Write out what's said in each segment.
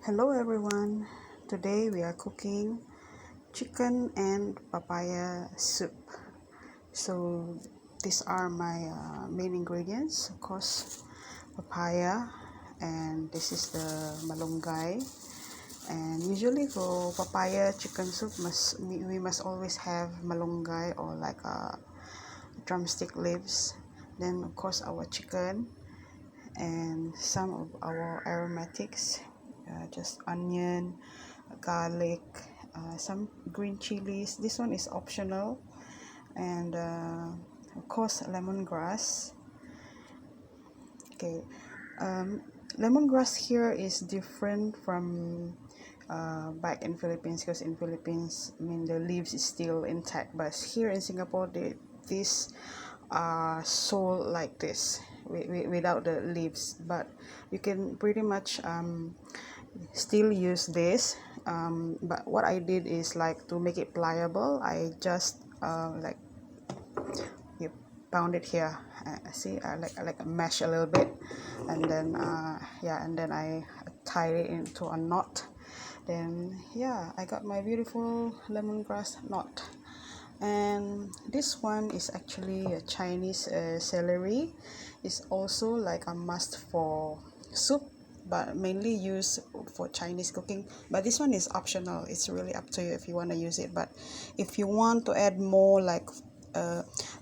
Hello everyone. Today we are cooking chicken and papaya soup. So these are my main ingredients. Of course, papaya, and this is the malunggay. And usually for papaya chicken soup, we must always have malunggay or like drumstick leaves. Then of course our chicken and some of our aromatics, just onion, garlic, some green chilies. This one is optional, and of course lemongrass. Okay, lemongrass here is different from back in Philippines, because in Philippines, I mean, the leaves is still intact, but here in Singapore, these are sold like this without the leaves. But you can pretty much still use this, but what I did is, like, to make it pliable, I just like, you pound it here. See, I like mash a little bit, and then yeah, and then I tie it into a knot. Then yeah, I got my beautiful lemongrass knot. And this one is actually a Chinese celery. It's also like a must for soup, but mainly used for Chinese cooking. But this one is optional. It's really up to you if you want to use it. But if you want to add more like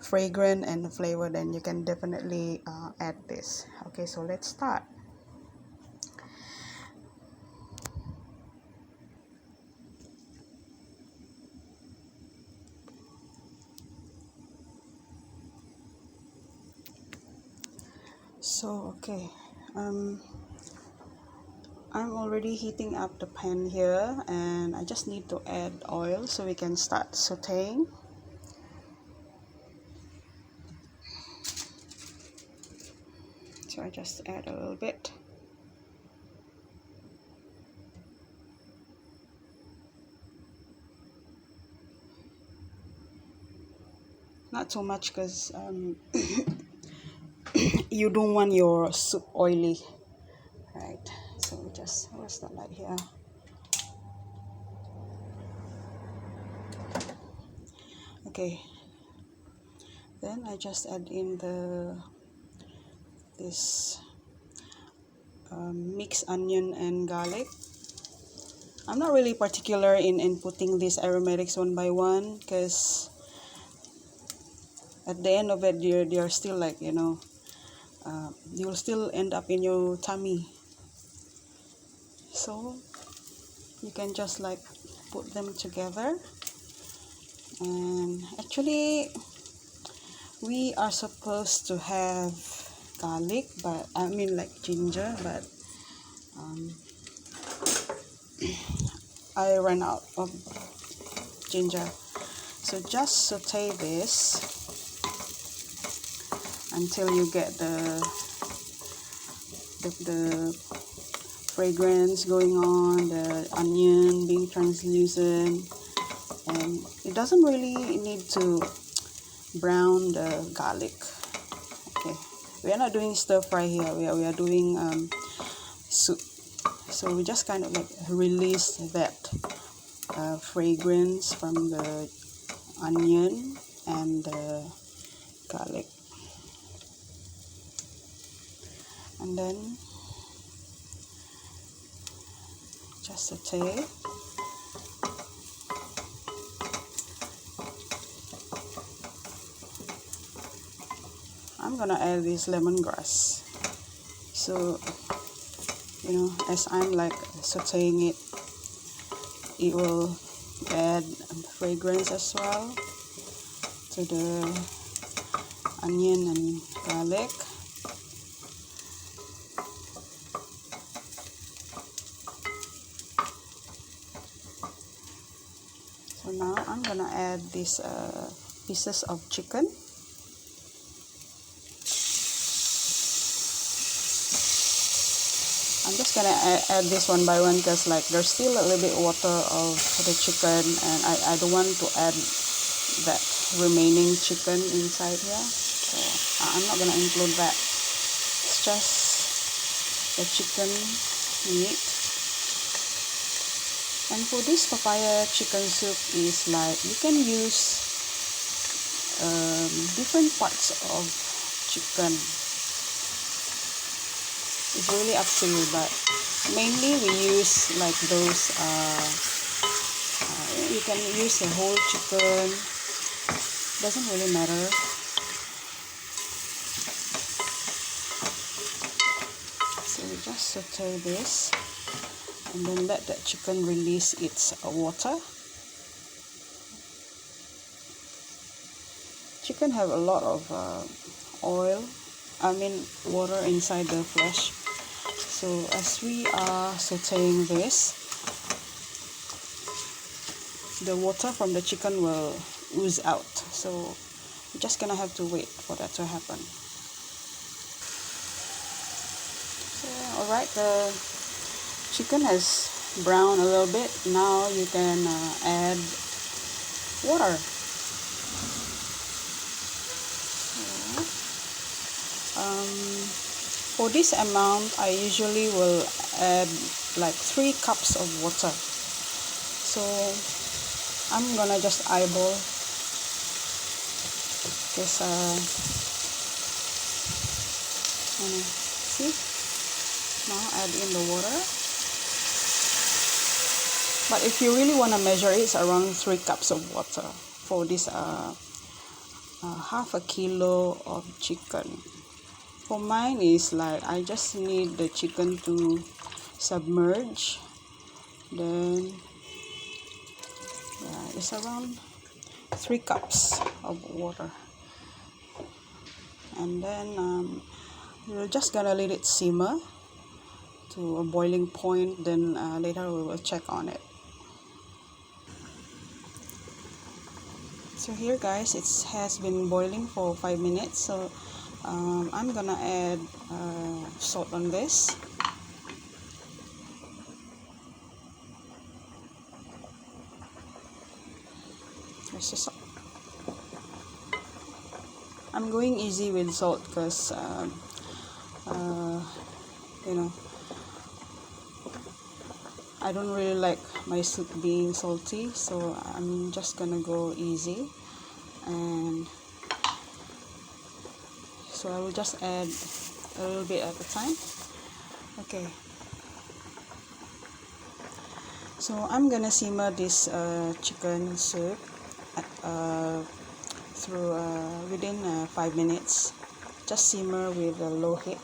fragrant and flavor, then you can definitely add this. Okay, so let's start. So okay, I'm already heating up the pan here, and I just need to add oil so we can start sauteing. So I just add a little bit. Not so much, because you don't want your soup oily, right? So we just, where's the light here? Okay, then I just add in this mixed onion and garlic. I'm not really particular in putting these aromatics one by one, because at the end of it, they're still, like, you'll still end up in your tummy. So you can just like put them together. And actually, we are supposed to have garlic, but I mean like ginger, but I ran out of ginger. So just saute this until you get the fragrance going on, the onion being translucent, and it doesn't really need to brown the garlic. Okay, we are not doing stir fry here. We are doing soup. So we just kind of like release that fragrance from the onion and the garlic, and then just saute. I'm gonna add this lemongrass. So, as I'm like sauteing it, it will add fragrance as well to the onion and garlic. So now I'm gonna add these pieces of chicken. I'm just gonna add this one by one, because like there's still a little bit water of the chicken, and I don't want to add that remaining chicken inside here, so I'm not gonna include that. It's just the chicken meat. And for this papaya chicken soup is like you can use different parts of chicken. It's really up to you, but mainly we use like those you can use the whole chicken, doesn't really matter. So we just saute this and then let the chicken release its water. Chicken have a lot of water inside the flesh. So as we are sauteing this, the water from the chicken will ooze out. So we're just gonna have to wait for that to happen. So, alright, the chicken has browned a little bit. Now you can add water. For this amount, I usually will add like 3 cups of water. So I'm gonna just eyeball this. See? Now add in the water. But if you really want to measure it, it's around 3 cups of water for this half a kilo of chicken. For mine is like I just need the chicken to submerge. Then yeah, it's around 3 cups of water. And then we're just gonna let it simmer to a boiling point. Then later we will check on it. So here guys, it has been boiling for 5 minutes. So I'm gonna add salt on this. There's the salt. I'm going easy with salt because you know, I don't really like my soup being salty, so I'm just gonna go easy. And so I will just add a little bit at a time. Okay, so I'm gonna simmer this chicken soup through within 5 minutes. Just simmer with a low heat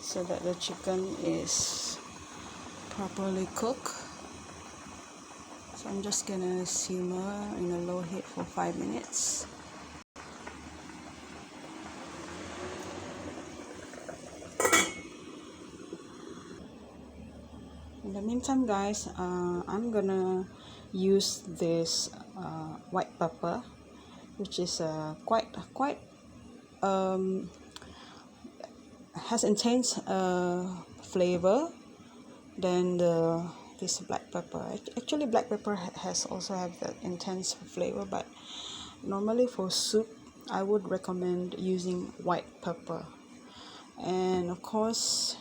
so that the chicken is properly cooked. So I'm just gonna simmer in a low heat for 5 minutes. In the meantime guys, I'm gonna use this white pepper, which is quite has intense flavor than this black pepper. Actually black pepper has also have that intense flavor, but normally for soup I would recommend using white pepper. And of course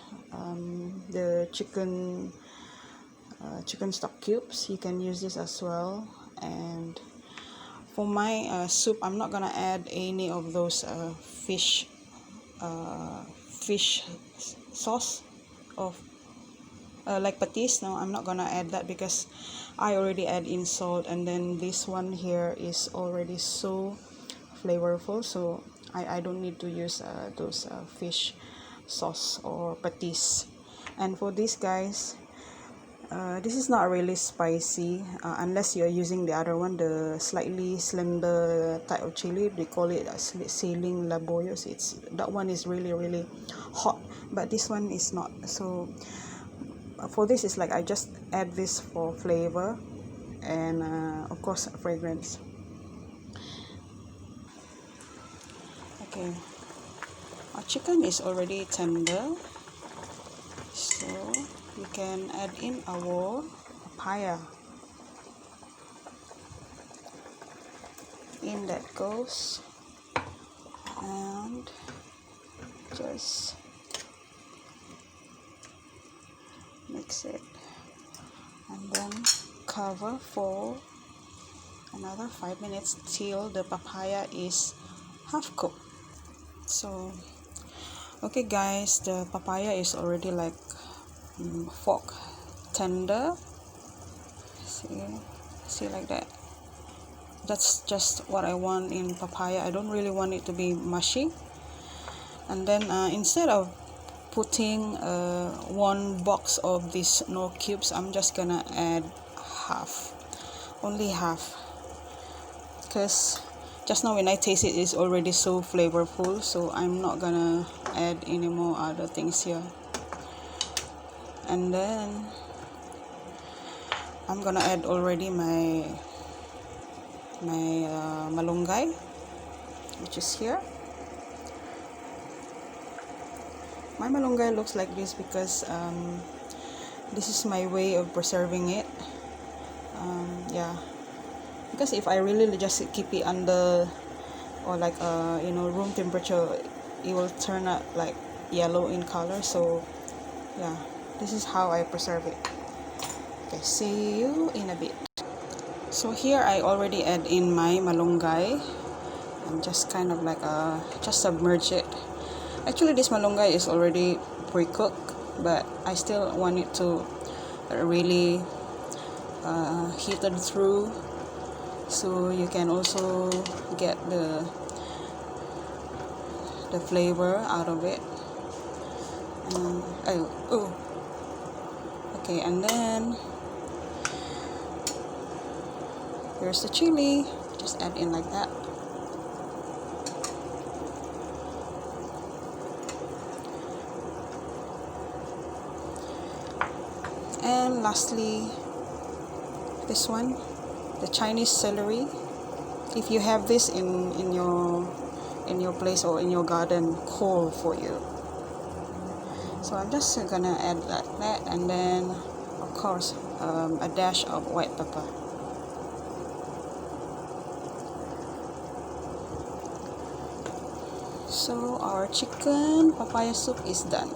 the chicken stock cubes, you can use this as well. And for my soup, I'm not gonna add any of those fish sauce of like patis. No, I'm not gonna add that because I already add in salt, and then this one here is already so flavorful, so I don't need to use those fish sauce or patis. And for this guys, this is not really spicy unless you're using the other one, the slightly slender type of chili. They call it Siling Laboyos. That one is really hot, but this one is not. So for this, it's like I just add this for flavor and of course fragrance. Okay, our chicken is already tender, so we can add in our papaya. In that goes, and just mix it and then cover for another 5 minutes till the papaya is half cooked. So okay guys, the papaya is already like fork tender. See like that. That's just what I want in papaya. I don't really want it to be mushy. And then instead of putting one box of these Knorr cubes, I'm just gonna add half, only half, because just now when I taste it, it's already so flavorful, so I'm not gonna add any more other things here. And then I'm gonna add already my malunggay, which is here. My malunggay looks like this because this is my way of preserving it. Yeah, because if I really just keep it under or like room temperature, it will turn out like yellow in color. So yeah, this is how I preserve it. Okay, see you in a bit. So here I already add in my malunggay and just kind of like just submerge it. Actually this malunggay is already pre-cooked, but I still want it to really heated through, so you can also get the flavor out of it. Okay, and then here's the chili, just add in like that. And lastly, this one, the Chinese celery. If you have this in your place or in your garden, cool for you. So I'm just gonna add that, and then of course a dash of white pepper. So our chicken papaya soup is done.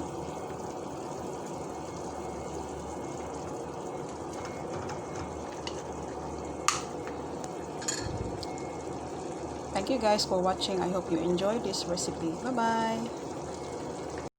Thank you guys for watching. I hope you enjoyed this recipe. Bye bye.